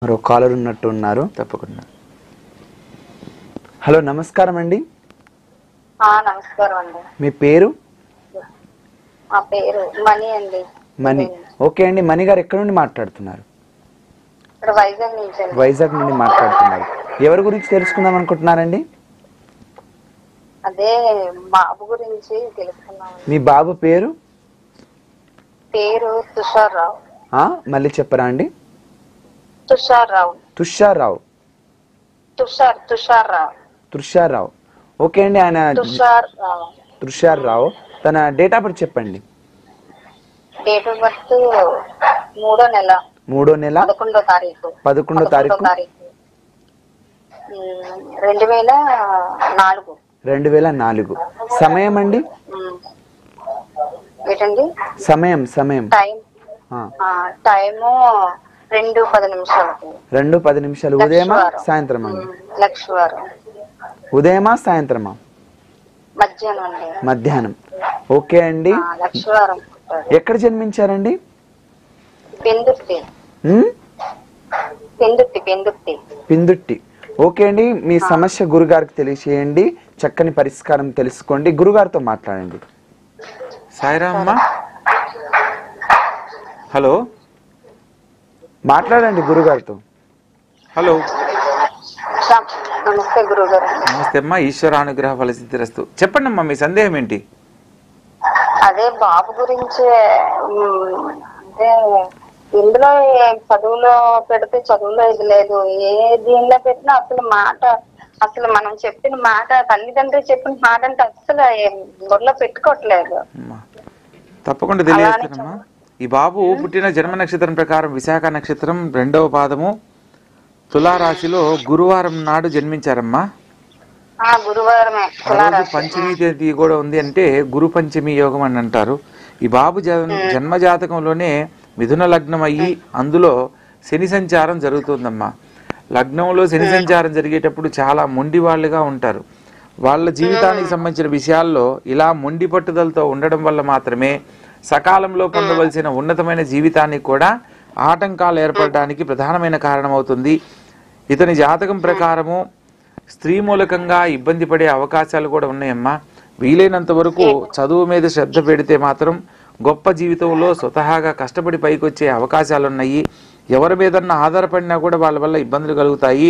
మరో కాలర్ ఉన్నట్టు ఉన్నారు. తప్పకుండా. హలో, నమస్కారం అండి. నమస్కారం అండి. మీ పేరు? మా పేరు మణి అండి. మణి. ఓకే అండి. మణి గారు ఎక్కడ నుండి మాట్లాడుతున్నారు? ఇక్కడ వైజాగ్ నుంచి. వైజాగ్ నుండి మాట్లాడుతున్నారు. ఎవరి గురించి తెలుసుకుందాం అనుకుంటున్నారండి? అదే బాబు గురించి తెలుసుకున్నాం. మీ బాబు పేరు? పేరు తుషార్ రావు. మళ్ళీ చెప్పరా అండి? తుషార్ రావు. తుషార్ రావు. తుషార్ రావు. తుషార్ రావు. ఓకే అండి. ఆయన తుషార్ రావు. తన డేట్ ఆఫ్ బర్త్ చెప్పండి. డేట్ ఆఫ్ బర్త్ 3వ నెల 11వ తారీఖు 2004. సమయం అండి? ఏంటండి సమయం? టైము 2:10. 2:10. ఉదయమా సాయంత్రం అండి? లక్షవారం. ఉదయమా సాయంత్రమా? మధ్యాహ్నం. ఓకే అండి. లక్షవారం. ఎక్కడ జన్మించారండి? పిందుర్తి. ఓకే అండి. మీ సమస్య గురుగారికి తెలియచేయండి. చక్కని పరిష్కారం తెలుసుకోండి. గురుగారితో మాట్లాడండి. సాయిరామ్మా. హలో, మాట్లాడండి గురుగారితో. హలో. నమస్తే గురుగారు. నమస్తే అమ్మా. ఈశ్వర అనుగ్రహ ఫలసిద్ధిరస్తు. చెప్పండి అమ్మా, మీ సందేహం ఏంటి? అదే బాబు గురించి. అంటే ఇందులో చదువులో పెడితే చదువులో ఇది లేదు, ఏ దీనిలో పెట్టినా అసలు మనం చెప్పిన మాట, తల్లిదండ్రులు చెప్పిన మాట అంటే అసలు బుర్రలో పెట్టుకోవట్లేదు. తప్పకుండా తెలియజేస్తానమ్మా. ఈ బాబు పుట్టిన జన్మ నక్షత్రం ప్రకారం విశాఖ నక్షత్రం 2వ పాదము తులారాశిలో గురువారం నాడు జన్మించారమ్మా. గురువారమే. పంచమి తేదీ కూడా ఉంది, అంటే గురు పంచమి యోగం అని అంటారు. ఈ బాబు జన్మ జాతకంలోనే మిథున లగ్నం అయ్యి అందులో శని సంచారం జరుగుతుందమ్మా. లగ్నంలో శని సంచారం జరిగేటప్పుడు చాలా మొండి వాళ్ళుగా ఉంటారు. వాళ్ళ జీవితానికి సంబంధించిన విషయాల్లో ఇలా మొండి పట్టుదలతో ఉండడం వల్ల మాత్రమే సకాలంలో పొందవలసిన ఉన్నతమైన జీవితానికి కూడా ఆటంకాలు ఏర్పడడానికి ప్రధానమైన కారణమవుతుంది. ఇతని జాతకం ప్రకారము స్త్రీ మూలకంగా ఇబ్బంది పడే అవకాశాలు కూడా ఉన్నాయమ్మా. వీలైనంత వరకు చదువు మీద శ్రద్ధ పెడితే మాత్రం గొప్ప జీవితంలో స్వతహాగా కష్టపడి పైకి వచ్చే అవకాశాలు ఉన్నాయి. ఎవరి మీదన్నా ఆధారపడినా కూడా వాళ్ళ వల్ల ఇబ్బందులు కలుగుతాయి.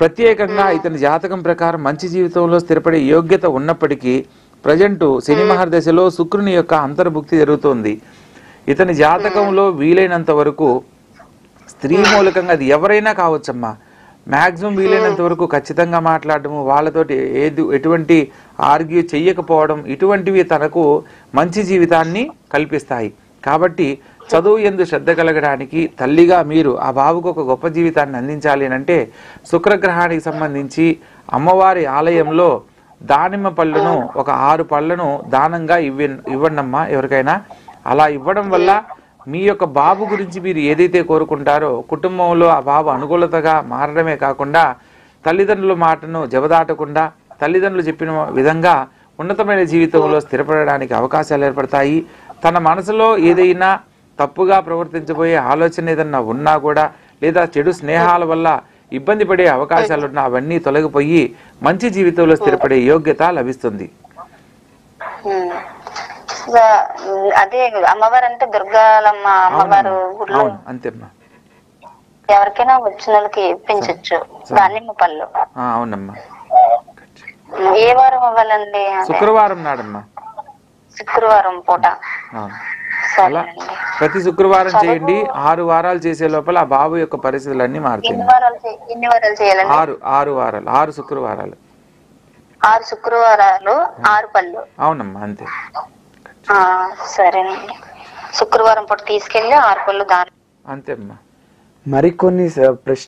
ప్రత్యేకంగా ఇతని జాతకం ప్రకారం మంచి జీవితంలో స్థిరపడే యోగ్యత ఉన్నప్పటికీ ప్రజెంటు శని మహర్దశలో శుక్రుని యొక్క అంతర్భుక్తి జరుగుతోంది. ఇతని జాతకంలో వీలైనంత వరకు స్త్రీ మూలకంగా, అది ఎవరైనా కావచ్చమ్మా, మ్యాక్సిమం వీలైనంత వరకు ఖచ్చితంగా మాట్లాడటము, వాళ్ళతోటి ఎటువంటి ఆర్గ్యూ చెయ్యకపోవడం, ఇటువంటివి తనకు మంచి జీవితాన్ని కల్పిస్తాయి. కాబట్టి చదువు యందు శ్రద్ధ కలగడానికి తల్లిగా మీరు ఆ బాబుకు ఒక గొప్ప జీవితాన్ని అందించాలి అంటే శుక్రగ్రహానికి సంబంధించి అమ్మవారి ఆలయంలో దానిమ్మ పళ్ళను ఒక 6 పళ్ళను దానంగా ఇవ్వండమ్మా ఎవరికైనా. అలా ఇవ్వడం వల్ల మీ యొక్క బాబు గురించి మీరు ఏదైతే కోరుకుంటారో కుటుంబంలో ఆ బాబు అనుకూలతగా మారడమే కాకుండా తల్లిదండ్రుల మాటను జవదాటకుండా తల్లిదండ్రులు చెప్పిన విధంగా ఉన్నతమైన జీవితంలో స్థిరపడడానికి అవకాశాలు ఏర్పడతాయి. తన మనసులో ఏదైనా తప్పుగా ప్రవర్తించబోయే ఆలోచన ఏదన్నా ఉన్నా కూడా, లేదా చెడు స్నేహాల వల్ల ఇబ్బంది పడే అవకాశాలు ఉన్నా అవన్నీ తొలగిపోయి మంచి జీవితంలో స్థిరపడే యోగ్యత లభిస్తుంది. అదే అమ్మవారు అంటే దుర్గాలమ్మ అమ్మవారు గుడిలో అంతేమ్మా. ఎవరికైనా వచ్చిన వాళ్ళకి ఇప్పించచ్చు దానిమ్మ పళ్ళు. అవునమ్మా. ఏ వారం అవ్వాలండి? శుక్రవారం నాడమ్మా. శుక్రవారం పూట. అలా ప్రతి శుక్రవారం చేయండి. 6 వారాలు చేసే లోపల ఆ బాబు యొక్క పరిస్థితులన్నీ మారుతాయి. ఎన్ని వారాలు చేయాలండి? 6 వారాలు, 6 శుక్రవారాలు. 6 శుక్రవారాలు 6 పళ్ళు. అవునమ్మా, అంతే. సరేనండి. శుక్రవారం పూట తీసుకెళ్లి 6 పళ్ళు దానం. అంతేమ్మా. మరికొన్ని